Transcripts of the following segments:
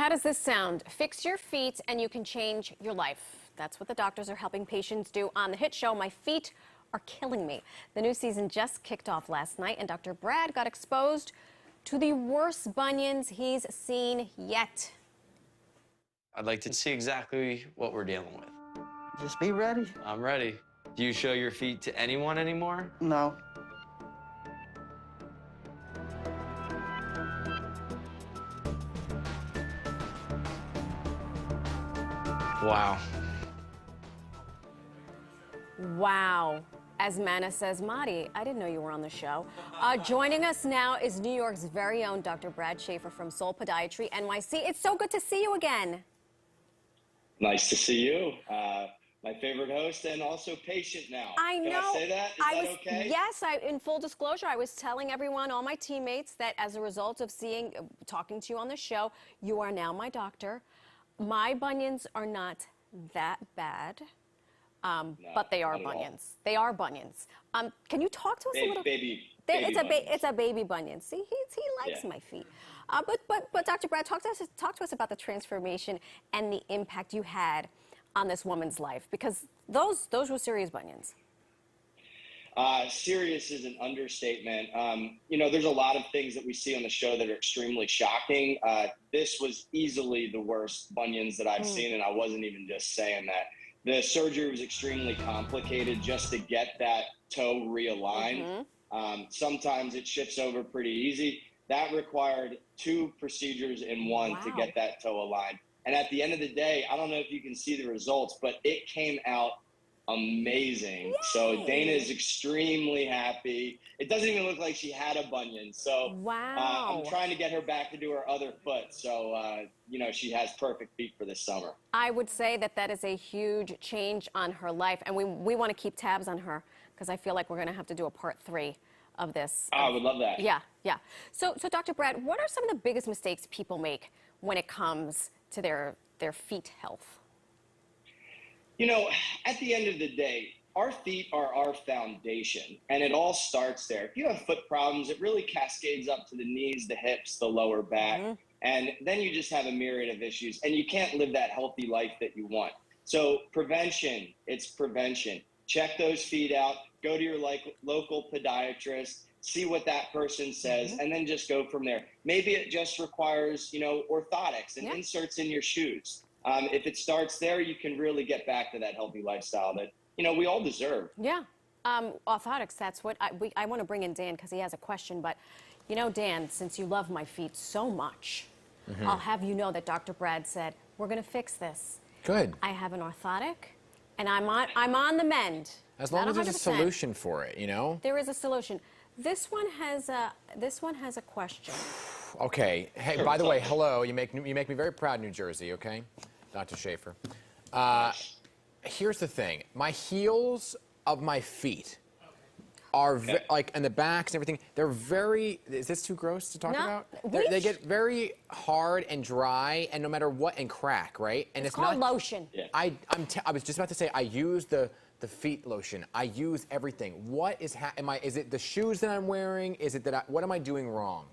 how does this sound? Fix your feet and you can change your life. That's what the doctors are helping patients do on the hit show, My Feet Are Killing Me. The new season just kicked off last night, and Dr. Brad got exposed to the worst bunions he's seen yet. I'd like to see exactly what we're dealing with. Just be ready. I'm ready. Do you show your feet to anyone anymore? No. Wow. Wow. As Mana says, Marty, I didn't know you were on the show. Joining us now is New York's very own Dr. Brad Schaefer from Soul Podiatry NYC. It's so good to see you again. Nice to see you. My favorite host and also patient now. I know. Can I say that? Is that okay? Yes, in full disclosure, I was telling everyone, all my teammates, that as a result of talking to you on the show, you are now my doctor. My bunions are not that bad. No, but they are bunions. They are bunions. Can you talk to us a little? It's a baby bunion. See, he likes my feet. But Dr. Brad, talk to us about the transformation and the impact you had on this woman's life, because those were serious bunions. Serious is an understatement. You know, there's a lot of things that we see on the show that are extremely shocking. This was easily the worst bunions that I've seen, and I wasn't even just saying that. The surgery was extremely complicated just to get that toe realigned. Sometimes it shifts over pretty easy. That required 2 procedures in one to get that toe aligned. And at the end of the day, I don't know if you can see the results, but it came out amazing. Yay. So Dana is extremely happy. It doesn't even look like she had a bunion. So I'm trying to get her back to do her other foot. So, you know, she has perfect feet for this summer. I would say that is a huge change on her life. And we want to keep tabs on her, because I feel like we're going to have to do a part 3 of this. I would love that. Yeah. So Dr. Brad, what are some of the biggest mistakes people make when it comes to their feet health? You know, at the end of the day, our feet are our foundation, and it all starts there. If you have foot problems, it really cascades up to the knees, the hips, the lower back, and then you just have a myriad of issues, and you can't live that healthy life that you want. So prevention, it's prevention. Check those feet out, go to your local podiatrist, see what that person says, and then just go from there. Maybe it just requires, you know, orthotics and inserts in your shoes. If it starts there, you can really get back to that healthy lifestyle that, you know, we all deserve. Yeah. Orthotics, that's what I want to bring in Dan, because he has a question. But, you know, Dan, since you love my feet so much, I'll have you know that Dr. Brad said, we're going to fix this. Good. I have an orthotic, and I'm on the mend. As long as there's a solution for it, you know? There is a solution. This one has a question. Okay. Hey, by the way, hello. You make me very proud, New Jersey. Okay, Dr. Schaefer. Here's the thing. My heels of my feet are like, and the backs and everything. They're very. Is this too gross to talk about? They get very hard and dry, and no matter what, and crack, right? And it's called not lotion. Yeah. I was just about to say I use the feet lotion. I use everything. What is is it the shoes that I'm wearing? Is it that what am I doing wrong?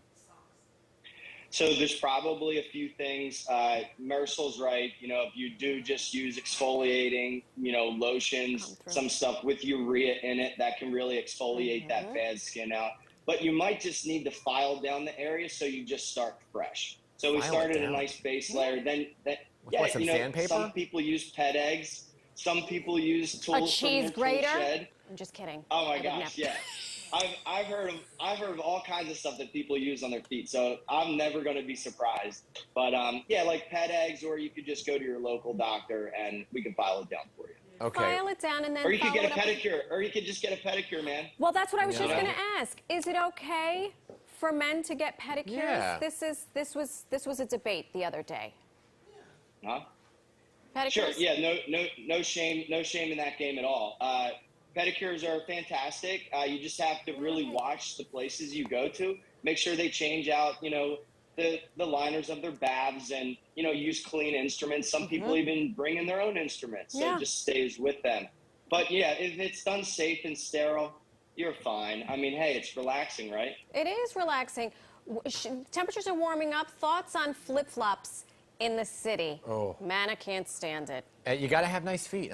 So there's probably a few things. Marisol's right. You know, if you do just use exfoliating, you know, lotions, some stuff with urea in it, that can really exfoliate that bad skin out. But you might just need to file down the area so you just start fresh. So we started a nice base layer. Then some you know, sandpaper? some people use pet eggs. Some people use tools from their tool shed. I'm just kidding. Oh my gosh, yeah. I've heard of all kinds of stuff that people use on their feet, so I'm never going to be surprised. But yeah, like pet eggs, or you could just go to your local doctor and we can file it down for you. Okay. File it down and then. Or you could get a pedicure, or you could just get a pedicure, man. Well, that's what I was just going to ask. Is it okay for men to get pedicures? Yeah. This was a debate the other day. Huh? Pedicures? Sure. Yeah. No shame in that game at all. Pedicures are fantastic. You just have to really watch the places you go to. Make sure they change out, you know, the liners of their baths, and, you know, use clean instruments. Some people even bring in their own instruments, so it just stays with them. But yeah, if it's done safe and sterile, you're fine. I mean, hey, it's relaxing, right? It is relaxing. Temperatures are warming up. Thoughts on flip-flops in the city. Oh. Man, I can't stand it. You got to have nice feet.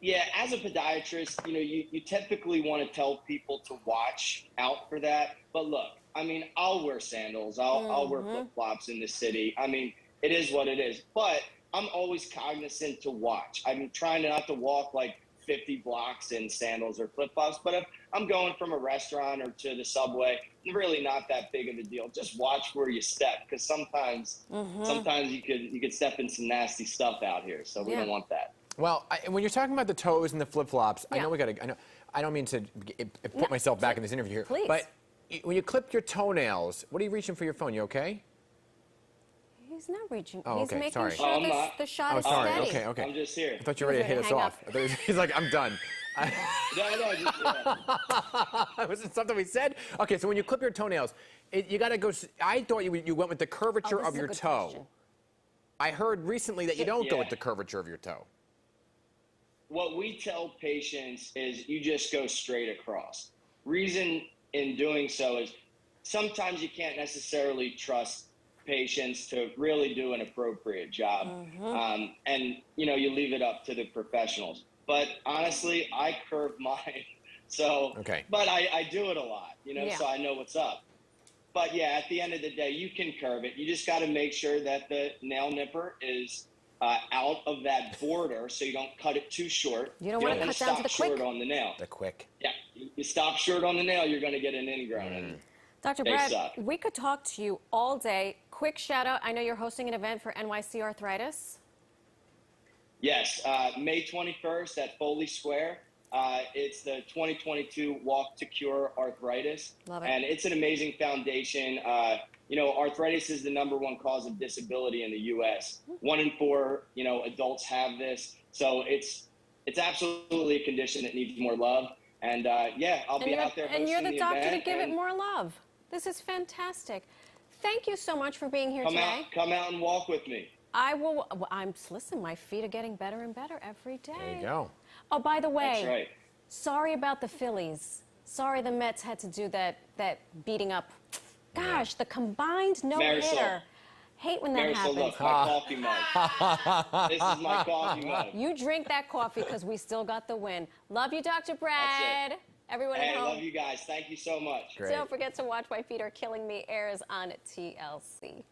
Yeah, as a podiatrist, you typically want to tell people to watch out for that. But look, I mean, I'll wear sandals. I'll wear flip-flops in the city. I mean, it is what it is. But I'm always cognizant to watch. I'm trying not to walk like 50 blocks in sandals or flip-flops. But if I'm going from a restaurant or to the subway, really not that big of a deal. Just watch where you step, because sometimes you could step in some nasty stuff out here. So we don't want that. Well, when you're talking about the toes and the flip-flops, I know we got to. I don't mean to put myself back in this interview here, please. But when you clip your toenails, what are you reaching for your phone? You okay? He's not reaching. Oh, He's okay. making Sorry. sure the shot is sorry. steady. Okay. I'm just here. I thought you were ready to hit us off. He's like, I'm done. No, just Was it something we said? Okay, so when you clip your toenails, you got to go. I thought you went with the curvature of your toe. Question. I heard recently that you don't go with the curvature of your toe. What we tell patients is you just go straight across. Reason in doing so is sometimes you can't necessarily trust patients to really do an appropriate job. And, you leave it up to the professionals. But honestly, I curve mine. So, but I do it a lot, so I know what's up. But yeah, at the end of the day, you can curve it. You just got to make sure that the nail nipper is out of that border, so you don't cut it too short. You don't want to cut down to the quick. Short on the nail. The quick. Yeah, you stop short on the nail, you're going to get an ingrown. Dr. Brad, we could talk to you all day. Quick shout out. I know you're hosting an event for NYC Arthritis. Yes, May 21st at Foley Square. It's the 2022 Walk to Cure Arthritis. Love it. And it's an amazing foundation. Arthritis is the #1 cause of disability in the U.S. 1 in 4, adults have this. So it's absolutely a condition that needs more love. And I'll be out there hosting the event. And you're the doctor to give it more love. This is fantastic. Thank you so much for being here today. Come out and walk with me. I will. Listen, my feet are getting better and better every day. There you go. Oh, by the way, That's right. Sorry about the Phillies. Sorry the Mets had to do that beating up. Gosh, the combined no-hitter. Hate when that happens. Look, my coffee mug. This is my coffee mug. You drink that coffee because we still got the win. Love you, Dr. Brad. Everyone at home. I love you guys. Thank you so much. Great. Don't forget to watch My Feet Are Killing Me airs on TLC.